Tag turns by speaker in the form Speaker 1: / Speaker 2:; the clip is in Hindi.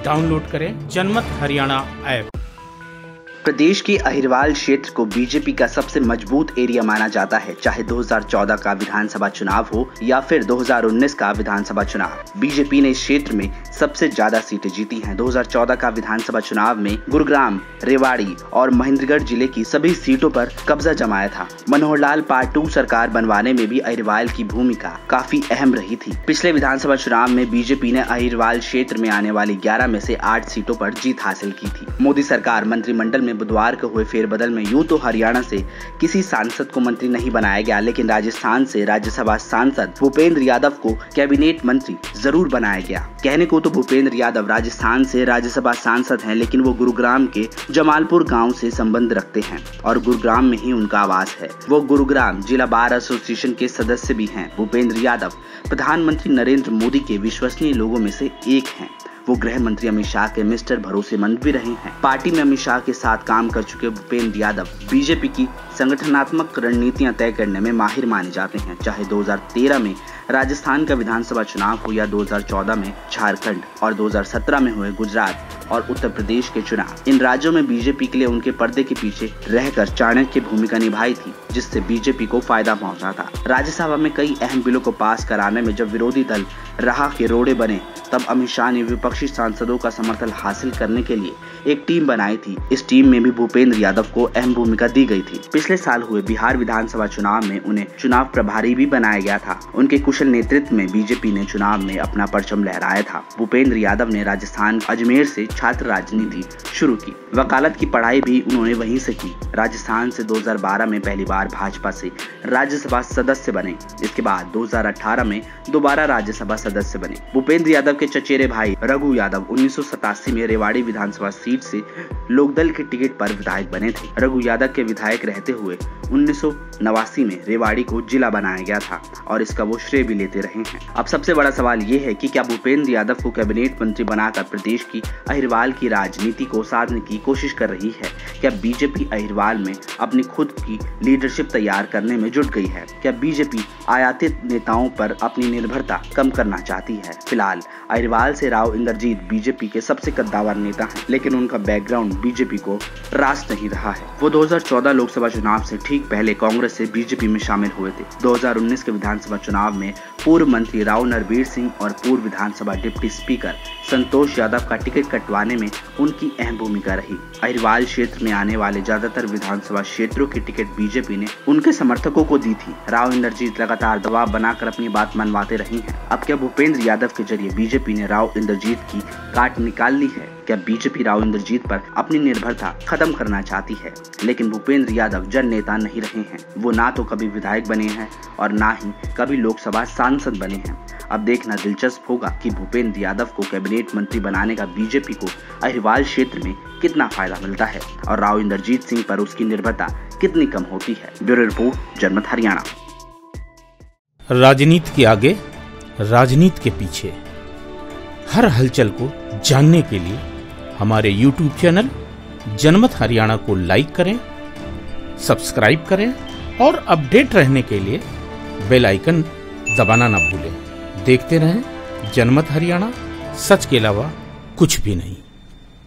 Speaker 1: डाउनलोड करें जनमत हरियाणा ऐप।
Speaker 2: प्रदेश के अहिरवाल क्षेत्र को बीजेपी का सबसे मजबूत एरिया माना जाता है, चाहे 2014 का विधानसभा चुनाव हो या फिर 2019 का विधानसभा चुनाव। बीजेपी ने इस क्षेत्र में सबसे ज्यादा सीटें जीती हैं। 2014 का विधानसभा चुनाव में गुरुग्राम, रेवाड़ी और महेंद्रगढ़ जिले की सभी सीटों पर कब्जा जमाया था। मनोहर लाल पार्ट 2 सरकार बनवाने में भी अहिरवाल की भूमिका काफी अहम रही थी। पिछले विधानसभा चुनाव में बीजेपी ने अहिरवाल क्षेत्र में आने वाली 11 में से 8 सीटों पर जीत हासिल की थी। मोदी सरकार मंत्रिमंडल में बुधवार को हुए फेरबदल में यूं तो हरियाणा से किसी सांसद को मंत्री नहीं बनाया गया, लेकिन राजस्थान से राज्यसभा सांसद भूपेंद्र यादव को कैबिनेट मंत्री जरूर बनाया गया। कहने को तो भूपेंद्र यादव राजस्थान से राज्यसभा सांसद हैं, लेकिन वो गुरुग्राम के जमालपुर गांव से संबंध रखते हैं और गुरुग्राम में ही उनका आवास है। वो गुरुग्राम जिला बार एसोसिएशन के सदस्य भी हैं। भूपेंद्र यादव प्रधानमंत्री नरेंद्र मोदी के विश्वसनीय लोगों में से एक हैं। वो गृह मंत्री अमित शाह के मिस्टर भरोसेमंद भी रहे हैं। पार्टी में अमित शाह के साथ काम कर चुके भूपेंद्र यादव बीजेपी की संगठनात्मक रणनीतियां तय करने में माहिर माने जाते हैं। चाहे 2013 में राजस्थान का विधानसभा चुनाव हो या 2014 में झारखंड और 2017 में हुए गुजरात और उत्तर प्रदेश के चुनाव, इन राज्यों में बीजेपी के लिए उनके पर्दे के पीछे रहकर चाणक्य भूमिका निभाई थी, जिससे बीजेपी को फायदा पहुंचा था। राज्यसभा में कई अहम बिलों को पास कराने में जब विरोधी दल राह के रोड़े बने, तब अमित शाह ने विपक्षी सांसदों का समर्थन हासिल करने के लिए एक टीम बनाई थी। इस टीम में भी भूपेंद्र यादव को अहम भूमिका दी गई थी। पिछले साल हुए बिहार विधानसभा चुनाव में उन्हें चुनाव प्रभारी भी बनाया गया था। उनके कुशल नेतृत्व में बीजेपी ने चुनाव में अपना परचम लहराया था। भूपेंद्र यादव ने राजस्थान अजमेर से छात्र राजनीति शुरू की। वकालत की पढ़ाई भी उन्होंने वहीं से की। राजस्थान से 2012 में पहली बार भाजपा से राज्यसभा सदस्य बने। इसके बाद 2018 में दोबारा राज्यसभा सदस्य बने। भूपेंद्र यादव के चचेरे भाई रघु यादव 1987 में रेवाड़ी विधानसभा सीट से लोकदल के टिकट पर विधायक बने थे। रघु यादव के विधायक रहते हुए 1989 में रेवाड़ी को जिला बनाया गया था और इसका वो श्रेय भी लेते रहे हैं। अब सबसे बड़ा सवाल ये है कि क्या भूपेंद्र यादव को कैबिनेट मंत्री बनाकर प्रदेश की अहिरवाल की राजनीति को साधने की कोशिश कर रही है? क्या बीजेपी अहिरवाल में अपनी खुद की लीडरशिप तैयार करने में जुट गई है? क्या बीजेपी आयातित नेताओं पर अपनी निर्भरता कम करना चाहती है? फिलहाल अहिरवाल से राव इंद्रजीत बीजेपी के सबसे कद्दावर नेता हैं, लेकिन उनका बैकग्राउंड बीजेपी को रास नहीं रहा है। वो 2014 लोकसभा चुनाव से ठीक पहले कांग्रेस से बीजेपी में शामिल हुए थे। 2019 के विधानसभा चुनाव में पूर्व मंत्री राव नरवीर सिंह और पूर्व विधानसभा डिप्टी स्पीकर संतोष यादव का टिकट कटवाने में उनकी अहम भूमिका रही। अहिरवाल क्षेत्र में आने वाले ज्यादातर विधानसभा क्षेत्रों की टिकट बीजेपी ने उनके समर्थकों को दी थी। राव इंद्रजीत लगातार दबाव बनाकर अपनी बात मनवाते रही हैं। अब क्या भूपेंद्र यादव के जरिए बीजेपी ने राव इंद्रजीत की काट निकाल ली है? क्या बीजेपी राव इंद्रजीत पर अपनी निर्भरता खत्म करना चाहती है? लेकिन भूपेंद्र यादव जन नेता नहीं रहे हैं। वो ना तो कभी विधायक बने हैं और ना ही कभी लोकसभा सांसद बने हैं। अब देखना दिलचस्प होगा कि भूपेंद्र यादव को कैबिनेट मंत्री बनाने का बीजेपी को अहिरवाल क्षेत्र में कितना फायदा मिलता है और राव इंद्रजीत सिंह पर उसकी निर्भरता कितनी कम होती है। ब्यूरो रिपोर्ट, जनमत हरियाणा।
Speaker 1: राजनीति के आगे, राजनीति के पीछे, हर हलचल को जानने के लिए हमारे YouTube चैनल जनमत हरियाणा को लाइक करें, सब्सक्राइब करें और अपडेट रहने के लिए बेल आइकन दबाना ना भूलें। देखते रहें जनमत हरियाणा, सच के अलावा कुछ भी नहीं।